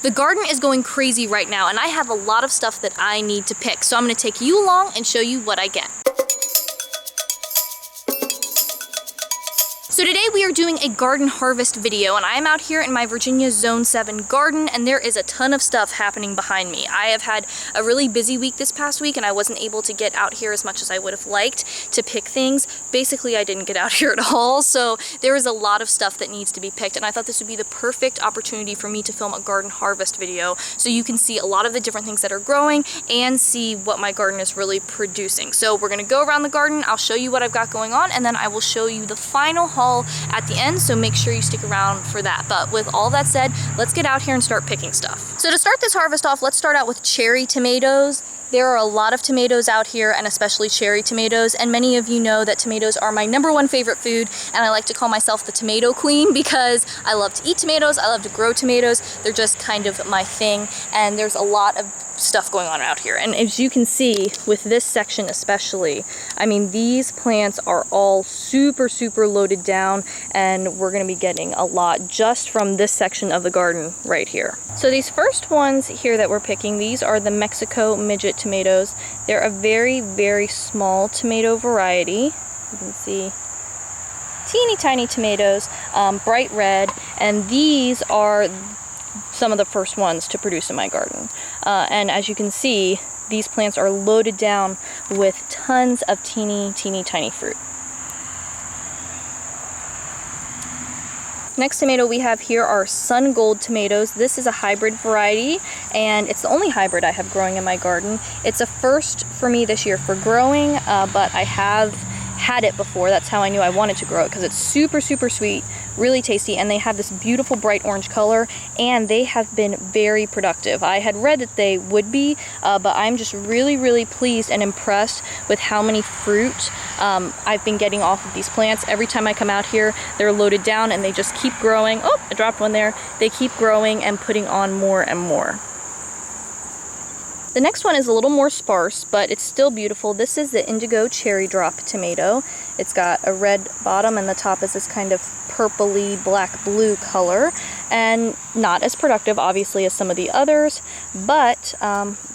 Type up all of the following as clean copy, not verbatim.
The garden is going crazy right now, and I have a lot of stuff that I need to pick. So I'm going to take you along and show you what I get. So today we are doing a garden harvest video, and I'm out here in my Virginia Zone 7 garden, and there is a ton of stuff happening behind me. I have had a really busy week this past week, and I wasn't able to get out here as much as I would have liked to pick things. Basically, I didn't get out here at all, so there is a lot of stuff that needs to be picked, and I thought this would be the perfect opportunity for me to film a garden harvest video so you can see a lot of the different things that are growing and see what my garden is really producing. So we're going to go around the garden, I'll show you what I've got going on, and then I will show you the final haul at the end, so make sure you stick around for that. But with all that said, let's get out here and start picking stuff. So to start this harvest off, let's start out with cherry tomatoes. There are a lot of tomatoes out here, and especially cherry tomatoes, and many of you know that tomatoes are my #1 favorite food, and I like to call myself the tomato queen because I love to eat tomatoes, I love to grow tomatoes, they're just kind of my thing, and there's a lot of stuff going on out here. And as you can see with this section especially, I mean, these plants are all super loaded down, and we're going to be getting a lot just from this section of the garden right here. So these first ones here that we're picking, these are the Mexico Midget tomatoes. They're a very small tomato variety. You can see teeny tiny tomatoes, bright red, and these are some of the first ones to produce in my garden. And as you can see, these plants are loaded down with tons of teeny tiny fruit. Next tomato we have here are Sungold tomatoes. This is a hybrid variety, and it's the only hybrid I have growing in my garden. It's a first for me this year for growing, but I have had it before. That's how I knew I wanted to grow it, because it's super sweet, really tasty, and they have this beautiful bright orange color, and they have been very productive. I had read that they would be, but I'm just really pleased and impressed with how many fruit I've been getting off of these plants. Every time I come out here, they're loaded down and they just keep growing. Oh, I dropped one there. They keep growing and putting on more and more. The next one is a little more sparse, but it's still beautiful. This is the Indigo Cherry Drop tomato. It's got a red bottom, and the top is this kind of purpley black-blue color, and not as productive, obviously, as some of the others, but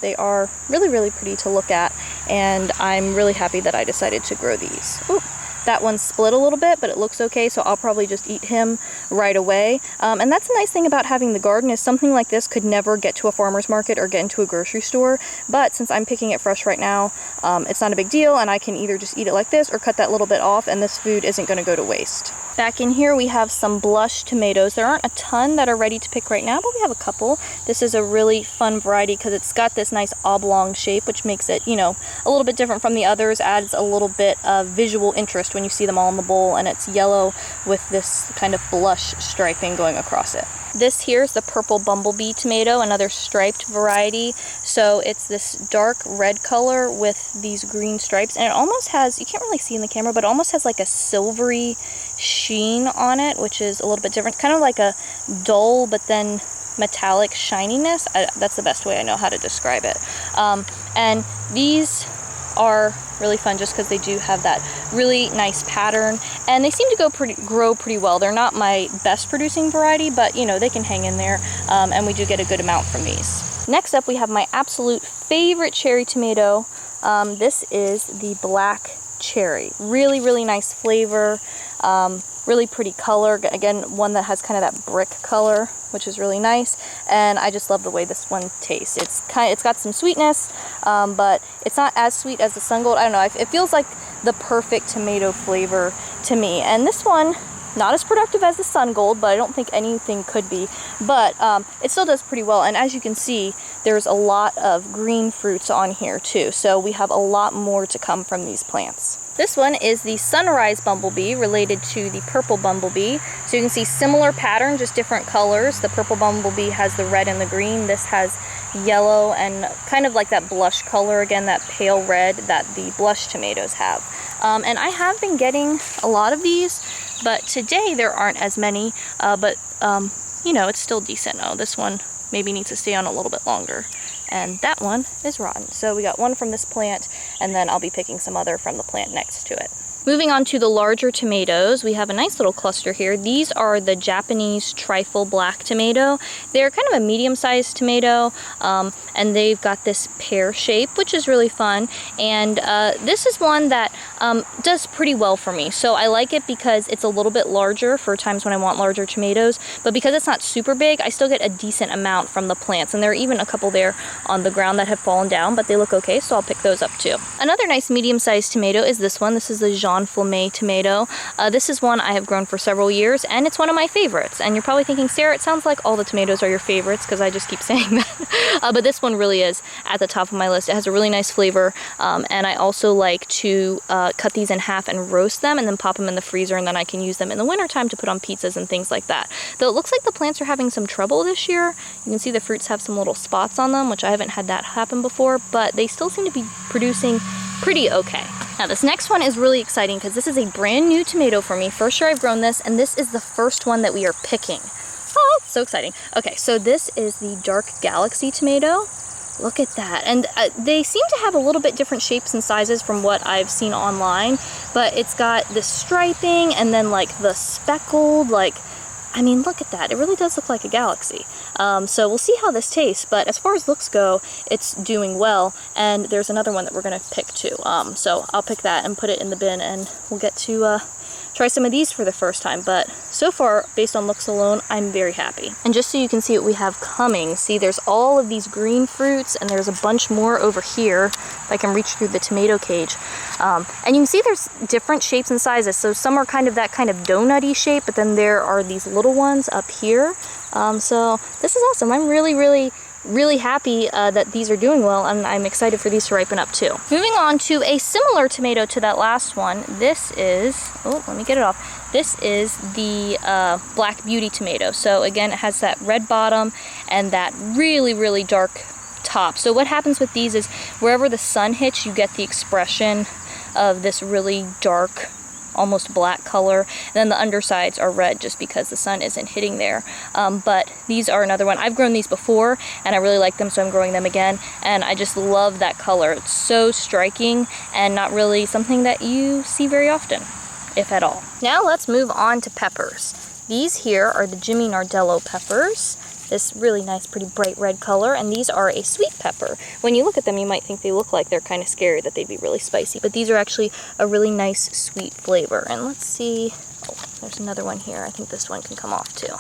they are really pretty to look at, and I'm really happy that I decided to grow these. Ooh. That one's split a little bit, but it looks okay, so I'll probably just eat him right away. And that's a nice thing about having the garden, is something like this could never get to a farmer's market or get into a grocery store, but since I'm picking it fresh right now, it's not a big deal, and I can either just eat it like this or cut that little bit off, and this food isn't going to go to waste. Back in here we have some blush tomatoes. There aren't a ton that are ready to pick right now, but we have a couple. This is a really fun variety because it's got this nice oblong shape, which makes it, you know, a little bit different from the others, adds a little bit of visual interest when you see them all in the bowl, and it's yellow with this kind of blush striping going across it. This here is the Purple Bumblebee tomato, another striped variety. So it's this dark red color with these green stripes, and it almost has, you can't really see in the camera, but it almost has like a silvery sheen on it, which is a little bit different. Kind of like a dull but then metallic shininess. That's the best way I know how to describe it. And these are really fun just because they do have that really nice pattern, and they seem to grow pretty well. They're not my best producing variety, but you know, they can hang in there, and we do get a good amount from these. Next up we have my absolute favorite cherry tomato. This is the black cherry. Really nice flavor, really pretty color. Again, one that has kind of that brick color, which is really nice, and I just love the way this one tastes. It's got some sweetness, but it's not as sweet as the Sungold. I don't know, it feels like the perfect tomato flavor to me. And this one, not as productive as the Sungold, but I don't think anything could be, but it still does pretty well. And as you can see, there's a lot of green fruits on here too, so we have a lot more to come from these plants. This one is the Rise Bumble Bee, related to the Purple Bumblebee. So you can see similar pattern, just different colors. The Purple Bumblebee has the red and the green. This has yellow and kind of like that blush color, again, that pale red that the blush tomatoes have. And I have been getting a lot of these, but today there aren't as many, but you know, it's still decent. Oh, this one maybe needs to stay on a little bit longer. And that one is rotten. So we got one from this plant, and then I'll be picking some other from the plant next to it. Moving on to the larger tomatoes, we have a nice little cluster here. These are the Japanese Trifle Black tomato. They're kind of a medium-sized tomato, and they've got this pear shape, which is really fun. And this is one that does pretty well for me. So I like it because it's a little bit larger for times when I want larger tomatoes, but because it's not super big, I still get a decent amount from the plants. And there are even a couple there on the ground that have fallen down, but they look okay, so I'll pick those up too. Another nice medium-sized tomato is this one. This is the Jaune Flamme tomato. This is one I have grown for several years, and it's one of my favorites. And you're probably thinking, Sarah, it sounds like all the tomatoes are your favorites, because I just keep saying that. But this one really is at the top of my list. It has a really nice flavor, and I also like to cut these in half and roast them, and then pop them in the freezer, and then I can use them in the wintertime to put on pizzas and things like that. Though it looks like the plants are having some trouble this year. You can see the fruits have some little spots on them, which I haven't had that happen before, but they still seem to be producing pretty okay. Now this next one is really exciting because this is a brand new tomato for me. First year I've grown this, and this is the first one that we are picking. Oh, so exciting. Okay, so this is the Dark Galaxy tomato. Look at that. And they seem to have a little bit different shapes and sizes from what I've seen online, but it's got this striping and then like the speckled, like, I mean, look at that. It really does look like a galaxy. So we'll see how this tastes, but as far as looks go, it's doing well. And there's another one that we're gonna pick too. So I'll pick that and put it in the bin, and we'll get to try some of these for the first time. But so far, based on looks alone, I'm very happy. And just so you can see what we have coming, see there's all of these green fruits, and there's a bunch more over here, if I can reach through the tomato cage. And you can see there's different shapes and sizes. So some are kind of that kind of donut-y shape, but then there are these little ones up here. So this is awesome. I'm really happy that these are doing well, and I'm excited for these to ripen up too. Moving on to a similar tomato to that last one. This is, oh, let me get it off. This is the Black Beauty tomato. So again, it has that red bottom and that really dark top. So what happens with these is wherever the sun hits, you get the expression of this really dark, almost black color, and then the undersides are red just because the sun isn't hitting there. But these are another one. I've grown these before and I really like them, so I'm growing them again, and I just love that color. It's so striking and not really something that you see very often, if at all. Now let's move on to peppers. These here are the Jimmy Nardello peppers. This really nice, pretty bright red color, and these are a sweet pepper. When you look at them, you might think they look like they're kind of scary, that they'd be really spicy, but these are actually a really nice, sweet flavor. And let's see, oh, there's another one here. I think this one can come off too.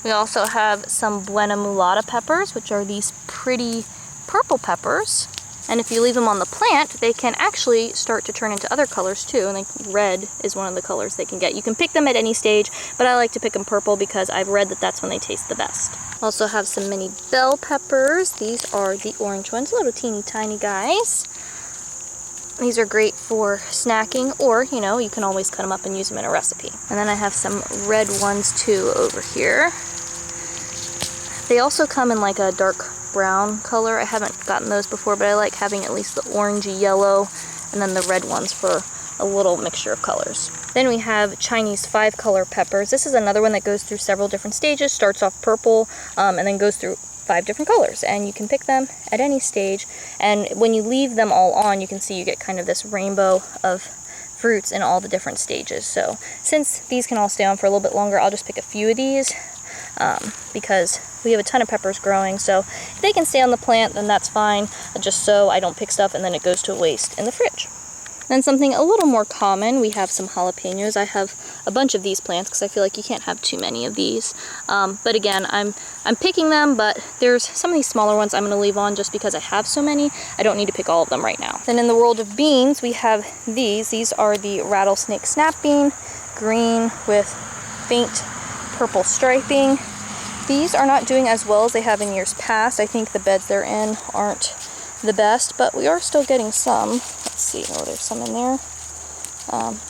We also have some Buena Mulata peppers, which are these pretty purple peppers. And if you leave them on the plant, they can actually start to turn into other colors too. And like red is one of the colors they can get. You can pick them at any stage, but I like to pick them purple because I've read that that's when they taste the best. Also have some mini bell peppers. These are the orange ones, little teeny tiny guys. These are great for snacking, or, you know, you can always cut them up and use them in a recipe. And then I have some red ones too over here. They also come in like a dark brown color. I haven't gotten those before, but I like having at least the orangey yellow and then the red ones for a little mixture of colors. Then we have Chinese 5-color peppers. This is another one that goes through several different stages, starts off purple and then goes through 5 different colors, and you can pick them at any stage. And when you leave them all on, you can see you get kind of this rainbow of fruits in all the different stages. So since these can all stay on for a little bit longer, I'll just pick a few of these because we have a ton of peppers growing, so if they can stay on the plant, then that's fine, just so I don't pick stuff and then it goes to waste in the fridge. Then something a little more common, we have some jalapenos. I have a bunch of these plants because I feel like you can't have too many of these. But again, I'm picking them, but there's some of these smaller ones I'm going to leave on just because I have so many. I don't need to pick all of them right now. Then in the world of beans, we have these. These are the Rattlesnake Snap bean, green with faint purple striping. These are not doing as well as they have in years past. I think the beds they're in aren't the best, but we are still getting some. Let's see, oh, there's some in there.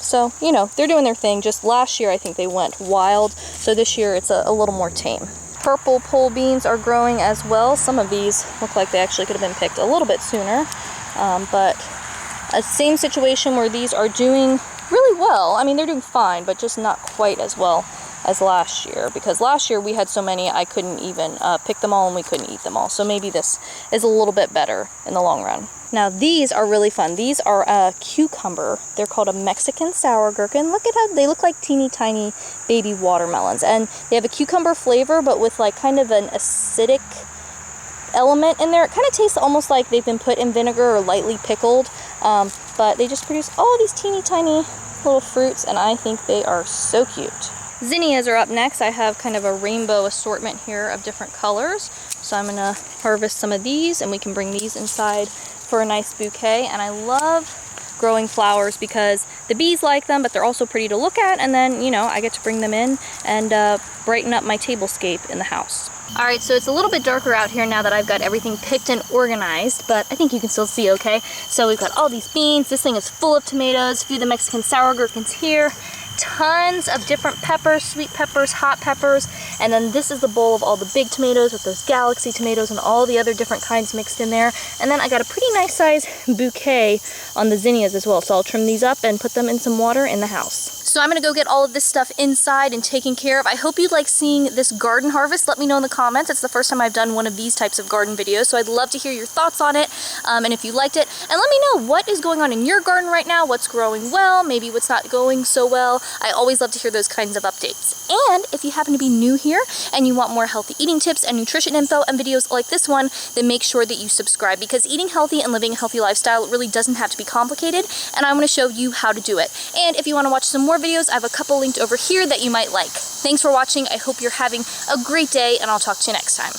So, you know, they're doing their thing. Just last year, I think they went wild, so this year it's a little more tame. Purple pole beans are growing as well. Some of these look like they actually could have been picked a little bit sooner, but a same situation where these are doing really well. I mean, they're doing fine, but just not quite as well as last year, because last year we had so many I couldn't even pick them all and we couldn't eat them all. So maybe this is a little bit better in the long run. Now these are really fun. These are a cucumber. They're called a Mexican sour gherkin. Look at how they look like teeny tiny baby watermelons, and they have a cucumber flavor but with like kind of an acidic element in there. It kind of tastes almost like they've been put in vinegar or lightly pickled, but they just produce all these teeny tiny little fruits, and I think they are so cute. Zinnias are up next. I have kind of a rainbow assortment here of different colors, so I'm gonna harvest some of these and we can bring these inside for a nice bouquet. And I love growing flowers because the bees like them, but they're also pretty to look at, and then, you know, I get to bring them in and brighten up my tablescape in the house. All right, so it's a little bit darker out here now that I've got everything picked and organized, but I think you can still see okay. So we've got all these beans. This thing is full of tomatoes, a few of the Mexican sour gherkins here, tons of different peppers, sweet peppers, hot peppers, and then this is the bowl of all the big tomatoes with those galaxy tomatoes and all the other different kinds mixed in there. And then I got a pretty nice size bouquet on the zinnias as well, so I'll trim these up and put them in some water in the house. So I'm gonna go get all of this stuff inside and taken care of. I hope you like seeing this garden harvest. Let me know in the comments. It's the first time I've done one of these types of garden videos, so I'd love to hear your thoughts on it, and if you liked it. And let me know what is going on in your garden right now, what's growing well, maybe what's not going so well. I always love to hear those kinds of updates. And if you happen to be new here and you want more healthy eating tips and nutrition info and videos like this one, then make sure that you subscribe, because eating healthy and living a healthy lifestyle really doesn't have to be complicated, and I'm going to show you how to do it. And if you want to watch some more videos, I have a couple linked over here that you might like. Thanks for watching. I hope you're having a great day, and I'll talk to you next time.